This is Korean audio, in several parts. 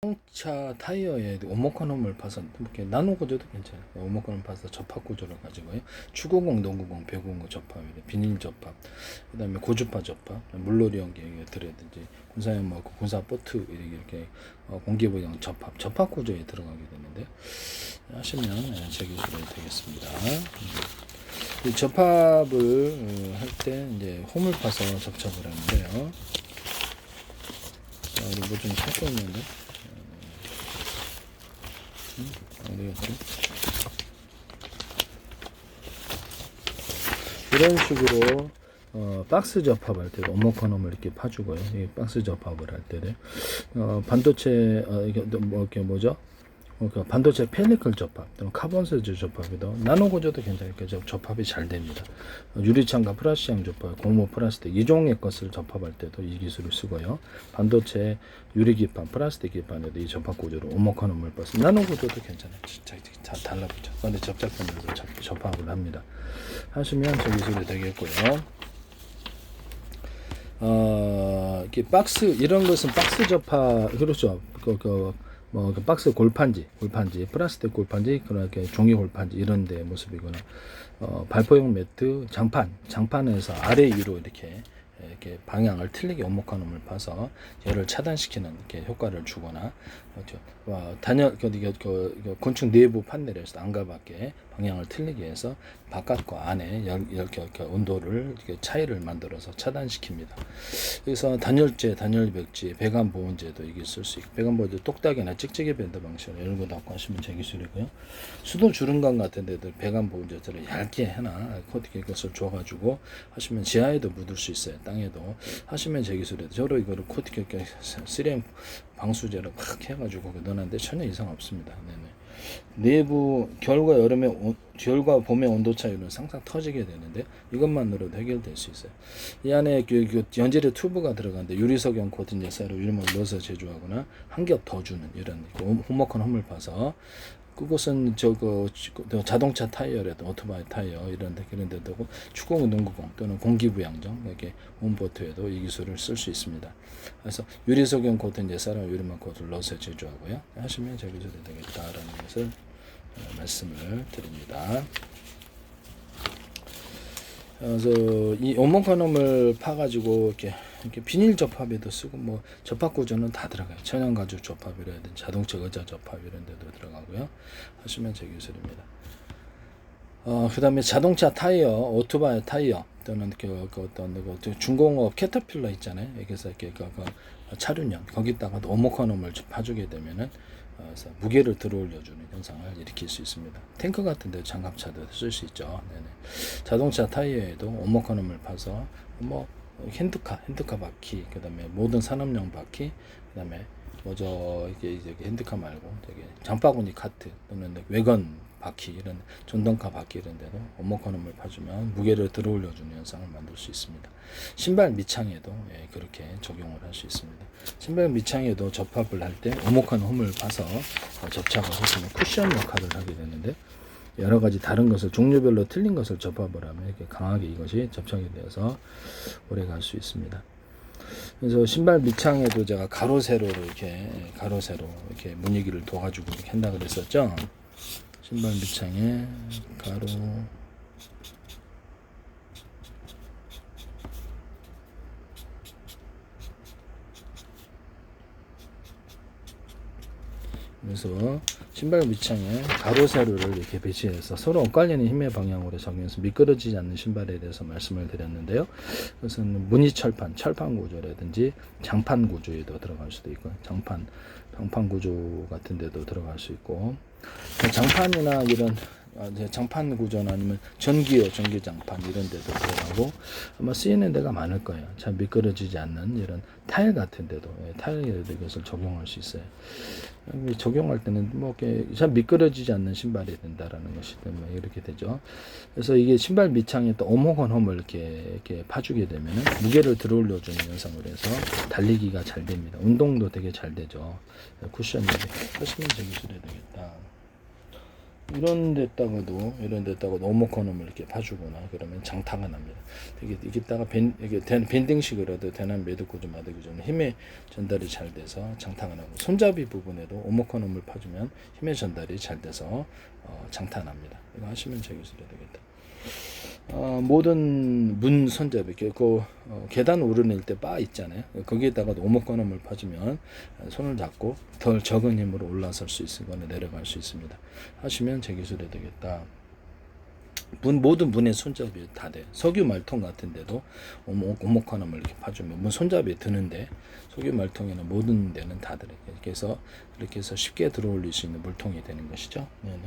자동차 타이어에 오목한 홈을 파서 이렇게 나노 구조도 괜찮아요. 오목한 홈을 파서 접합 구조를 가지고요. 추구공, 농구공, 배구공 접합, 비닐 접합, 그다음에 고주파 접합, 물놀이 연기들이든지 군사용 뭐 군사 보트 이렇게 공기부양 접합 구조에 들어가게 되는데 하시면 제 기술이 되겠습니다. 이 접합을 할 때 이제 홈을 파서 접착을 하는데요. 우리 뭐 좀 찾고 있는데. 어디였지? 이런 식으로 박스 접합할 때도 오목커넘을 이렇게 파주고요. 이 박스 접합을 할 때는 반도체 이게 뭐 이렇게 뭐죠? 반도체 펠리클 접합 또는 카본 세제 접합이도 나노 구조도 괜찮으니까 접합이 잘 됩니다. 유리창과 플라스틱 접합, 고무 플라스틱 이 종의 것을 접합할 때도 이 기술을 쓰고요. 반도체 유리 기판, 플라스틱 기판에도 이 접합 구조로 오목커넘을 써서 나노 구조도 괜찮아요. 잘 달라붙죠. 그런데 접착점으로 접합을 합니다. 하시면 저 기술이 되겠고요. 이렇게 박스 이런 것은 박스 접합 그렇죠. 뭐 박스 골판지, 플라스틱 골판지, 그렇게 종이 골판지 이런 데 모습이거나 발포용 매트, 장판에서 아래 위로 이렇게 방향을 틀리게 오목한 홈을 파서 열을 차단시키는 이렇게 효과를 주거나 그렇죠. 단열 건축 내부 판넬에서 안과 밖에 방향을 틀리게 해서 바깥과 안에 온도를 이렇게 차이를 만들어서 차단시킵니다. 그래서 단열재, 단열벽지, 배관 보온재도 이게 쓸 수 있고 배관 보온재 똑딱이나 찍찍이 밴드 방식으로 열고 닫고 하시면 제 기술이고요. 수도 주름강 같은 데들 배관 보온재들을 얇게 해나 코팅 것을 줘가지고 하시면 지하에도 묻을 수 있어요. 땅에도 하시면 제 기술이에요. 저로 이거를 코팅 3M 방수제로 팍 해가지고 넣었는데 전혀 이상 없습니다. 네네. 내부 겨울과 겨울과 봄의 온도 차이는 상상 터지게 되는데 이것만으로도 해결될 수 있어요. 이 안에 연질의 튜브가 들어가는데 유리석용 코팅 예사로 유리膜 넣어서 제조하거나 한 겹 더 주는 이런 호모컨 홈을 파서 그곳은 자동차 타이어라도 오토바이 타이어 이런 데도 축구공, 농구공 또는 공기부양정 이렇게 홈보트에도 이 기술을 쓸 수 있습니다. 그래서 유리석용 코팅 예사로 유리막 코트를 넣어서 제조하고요. 하시면 제 기술이 되겠다라는 것을 말씀을 드립니다. 그래서 이 오목커넘을 파가지고 이렇게 비닐 접합에도 쓰고 뭐 접합 구조는 다 들어가요. 천연 가죽 접합이라든지 자동차 의자 접합 이런 데도 들어가고요. 하시면 제 기술입니다. 그다음에 자동차 타이어, 오토바이 타이어 또는 어떤 중공업 캐터필러 있잖아요. 여기서 이렇게 차륜형 거기다가 오목커넘을 파주게 되면은 그래서 무게를 들어올려주는 현상을 일으킬 수 있습니다. 탱크 같은 데 장갑차도 쓸 수 있죠. 네네. 자동차 타이어에도 오목커넘을 파서 뭐 핸드카 바퀴, 그다음에 모든 산업용 바퀴, 그다음에 이게 핸드카 말고 되게 장바구니 카트 또는 외건 바퀴 이런 전동카 바퀴 이런 데도 오목커넘을 파주면 무게를 들어올려주는 현상을 만들 수 있습니다. 신발 밑창에도 그렇게 적용을 할 수 있습니다. 신발 밑창에도 접합을 할 때 오목한 홈을 파서 접착을 해주면 쿠션 역할을 하게 되는데 여러 가지 다른 것을 종류별로 틀린 것을 접합을 하면 이렇게 강하게 이것이 접착이 되어서 오래 갈 수 있습니다. 그래서 신발 밑창에도 제가 가로 세로로 이렇게 분위기를 둬가지고 이렇게 한다 그랬었죠. 신발 밑창에 가로 그래서 신발 밑창에 가로 세로를 이렇게 배치해서 서로 엇갈리는 힘의 방향으로 적용해서 미끄러지지 않는 신발에 대해서 말씀을 드렸는데요. 그것은 무늬철판, 철판 구조라든지 장판 구조에도 들어갈 수도 있고 장판 구조 같은 데도 들어갈 수 있고 장판이나 이런 장판 구조나 아니면 전기장판 이런 데도 들어가고 아마 쓰이는 데가 많을 거예요. 잘 미끄러지지 않는 이런 타일 같은 데도 타일에도 이것을 적용할 수 있어요. 적용할 때는 뭐 이렇게 잘 미끄러지지 않는 신발이 된다라는 것이 때문에 이렇게 되죠. 그래서 이게 신발 밑창에 또 오목한 홈을 이렇게 파주게 되면 무게를 들어올려주는 현상으로 해서 달리기가 잘 됩니다. 운동도 되게 잘 되죠. 쿠션이 하시면 제 기술이 되겠다. 이런 데다가도 오목헌음을 이렇게 파주거나 그러면 장타가 납니다. 이게다가 이게 밴딩식으로도 대남 매듭 구조 마디 구조는 힘의 전달이 잘 돼서 장타가 나고, 손잡이 부분에도 오목헌음을 파주면 힘의 전달이 잘 돼서 장타 납니다. 이거 하시면 제기술이 되겠다. 모든 문 손잡이, 계단 오르낼 때 바 있잖아요. 거기에다가 오목건음을 파주면 손을 잡고 덜 적은 힘으로 올라설 수 있거나 내려갈 수 있습니다. 하시면 제기술이 되겠다. 모든 문의 손잡이 다 돼. 석유 말통 같은데도 오목건음을 이렇게 파주면 문 손잡이에 드는데, 석유 말통이나 모든 데는 다 들어요. 이렇게 해서 쉽게 들어올릴 수 있는 물통이 되는 것이죠. 네네.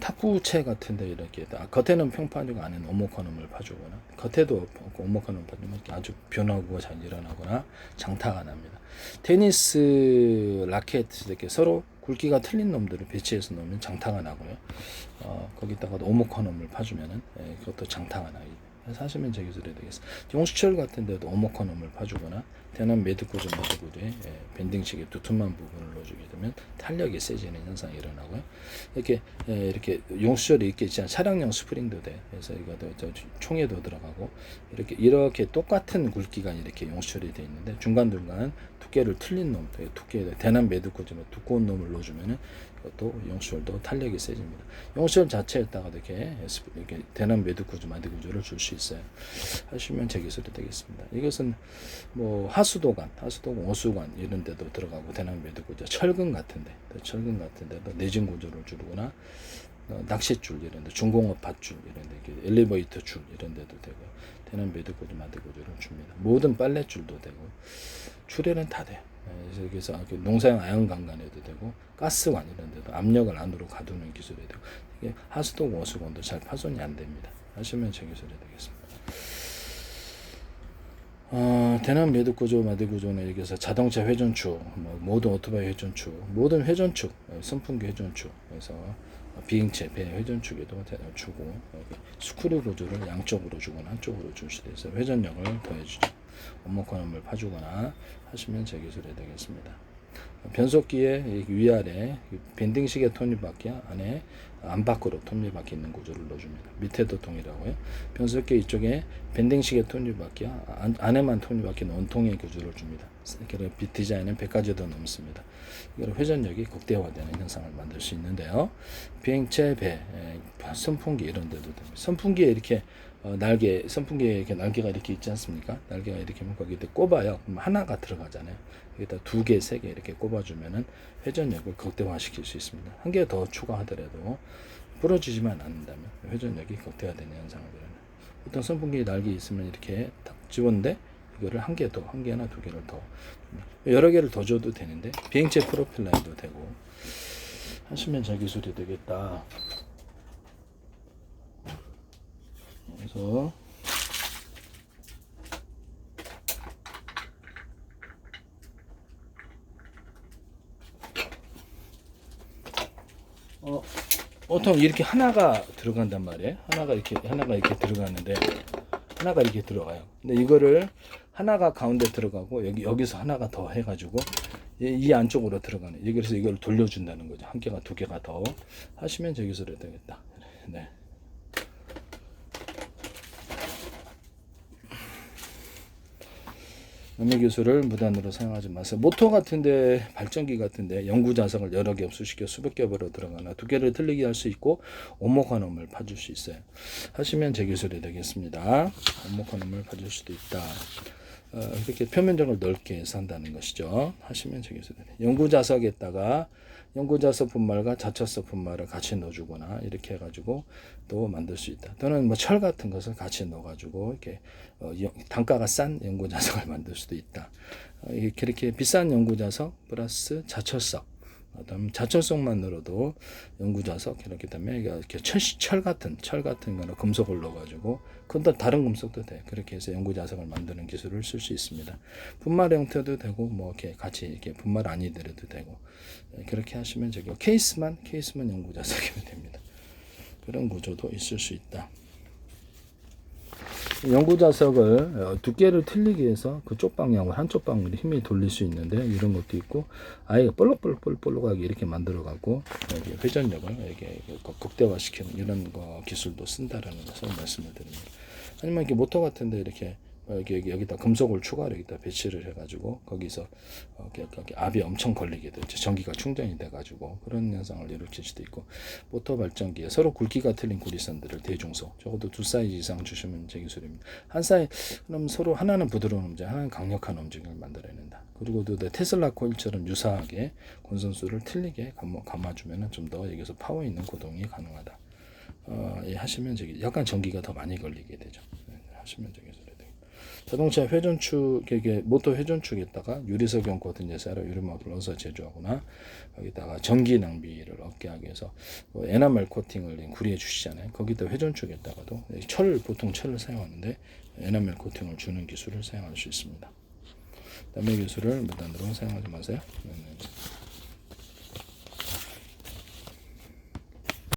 탁구채 같은데 이렇게 겉에는 평판이고 안에는 오목헌음을 파주거나, 겉에도 오목헌음을 파주면 아주 변화구가 잘 일어나거나 장타가 납니다. 테니스 라켓 이렇게 서로 굵기가 틀린 놈들을 배치해서 놓으면 장타가 나고요. 거기다가 오목헌음을 파주면은 그것도 장타가 나요. 사시면 제기술이 되겠습니다. 용수철 같은 데도 오목헌음을 파주거나 대남 매듭구조 마디구조에 밴딩식의 두툼한 부분을 넣어주게 되면 탄력이 세지는 현상이 일어나고요. 이렇게 용수철이 이렇게 있지 않아요. 차량용 스프링도 돼. 그래서 이거 총에도 들어가고, 이렇게 똑같은 굵기가 이렇게 용수철이 돼 있는데 중간중간 두께를 틀린 놈, 대남 매듭구조 두꺼운 놈을 넣어주면은 또 용수철도 탄력이 세집니다. 용수철 자체에다가 이렇게 대남 매듭구조 마디구조를 줄 수 있어요. 하시면 제기술이 되겠습니다. 이것은 뭐 하수도관, 오수관 이런 데도 들어가고, 대남 매듭구조 철근 같은데도 내진 구조를 주거나, 낚싯줄 이런 데, 중공업 밧줄 이런 데, 엘리베이터 줄 이런 데도 되고, 대남 매듭구조 마디구조를 줍니다. 모든 빨랫줄도 되고, 출에는 다 돼요. 그래서 농사용 아연강간에도 되고, 가스관 이런 데도 압력을 안으로 가두는 기술이 되고, 이게 하수도 오수관도 잘 파손이 안 됩니다. 하시면 제기술이 되겠습니다. 대남 매듭구조 마디구조는 여기서 자동차 회전축, 모든 오토바이 회전축, 모든 회전축, 선풍기 회전축, 그래서 비행체 배 회전축에도 주고, 스크류 구조를 양쪽으로 주거나 한쪽으로 줄 수도 있어요. 회전력을 더해주죠. 오목헌음을 파주거나 하시면 제기술이 되겠습니다. 변속기의 위아래 밴딩식의 톱니바퀴 안에 안팎으로 톱니바퀴 있는 구조를 넣어줍니다. 밑에도 동일하고요. 변속기 이쪽에 밴딩식의 톱니바퀴 안에만 톱니바퀴 원통의 구조를 줍니다. 디자인은 100가지 더 넘습니다. 이걸 회전력이 극대화되는 현상을 만들 수 있는데요. 비행체, 배, 선풍기 이런 데도 됩니다. 선풍기에 이렇게 선풍기에 이렇게 날개가 이렇게 있지 않습니까? 날개가 이렇게 거기에 꼽아요. 그럼 하나가 들어가잖아요. 여기다 2개, 3개 이렇게 꼽아주면은 회전력을 극대화시킬 수 있습니다. 한 개 더 추가하더라도 부러지지만 않는다면 회전력이 극대화되는 현상을 일어나요. 보통 선풍기 날개 있으면 이렇게 딱 집었는데, 이거를 한 개나 2개를 더, 여러 개를 더 줘도 되는데, 비행체 프로필라인도 되고 하시면 제기술이 되겠다. 그래서 보통 이렇게 하나가 들어간단 말이에요. 하나가 이렇게 들어가는데, 하나가 이렇게 들어가요. 근데 이거를 하나가 가운데 들어가고, 여기서 하나가 더 해가지고 이 안쪽으로 들어가는, 그래서 이걸 돌려준다는 거죠. 한 개가 2개가 더 하시면 제기술이 되겠다. 네. 음의 기술을 무단으로 사용하지 마세요. 모터 같은데, 발전기 같은데 연구 자석을 여러 개 흡수시켜 수백 개 벌어 들어가나 두께를 틀리게 할 수 있고, 오목헌음을 파줄 수 있어요. 하시면 제 기술이 되겠습니다. 오목헌음을 파줄 수도 있다. 이렇게 표면적을 넓게 해서 한다는 것이죠. 하시면 제 기술이 돼요. 연구 자석에다가 연구 자석 분말과 자처석 분말을 같이 넣어주거나 이렇게 해가지고 또 만들 수 있다. 또는 뭐 철 같은 것을 같이 넣어가지고 이렇게 단가가 싼 연구 자석을 만들 수도 있다. 이렇게 비싼 연구 자석 플러스 자처석, 그다음 자처석만으로도 연구 자석 이렇게 되면 이렇게 철 같은 거는 금속을 넣어가지고, 그건 다른 금속도 돼. 그렇게 해서 연구 자석을 만드는 기술을 쓸 수 있습니다. 분말 형태도 되고, 뭐 이렇게 같이 이렇게 분말 아니더라도 되고, 그렇게 하시면 케이스만 연구 자석이면 됩니다. 그런 구조도 있을 수 있다. 연구 자석을 두께를 틀리게 해서 그쪽 방향으로 한쪽 방향으로 힘이 돌릴 수 있는데 이런 것도 있고 아예 볼록하게 이렇게 만들어 갖고 회전력을 이렇게 극대화시키는 이런 거 기술도 쓴다라는 것을 말씀을 드립니다. 아니면 이렇게 모터 같은데 이렇게 여기다 금속을 추가로 여기다 배치를 해가지고 거기서 압이 엄청 걸리게 되죠. 전기가 충전이 돼가지고 그런 현상을 일으킬 수도 있고 모터 발전기에 서로 굵기가 틀린 구리선들을 대중소 적어도 2사이즈 이상 주시면 제 기술입니다. 한 사이 그럼 서로 하나는 부드러운 움직, 하나는 강력한 움직임을 만들어낸다. 그리고 또 테슬라 코일처럼 유사하게 권선수를 틀리게 감아주면은 좀 더 여기서 파워 있는 고동이 가능하다. 하시면 저기 약간 전기가 더 많이 걸리게 되죠. 하시면 저기 자동차 회전축, 이게 모터 회전축에다가 유리석용 코팅 세라 유리막을 넣어서 제조하거나 여기다가 전기 낭비를 없게 하기 위해서 에나멜 코팅을 구리해 주시잖아요. 거기다 회전축에다가도 보통 철을 사용하는데 에나멜 코팅을 주는 기술을 사용할 수 있습니다. 남의 기술을 무단으로 사용하지 마세요.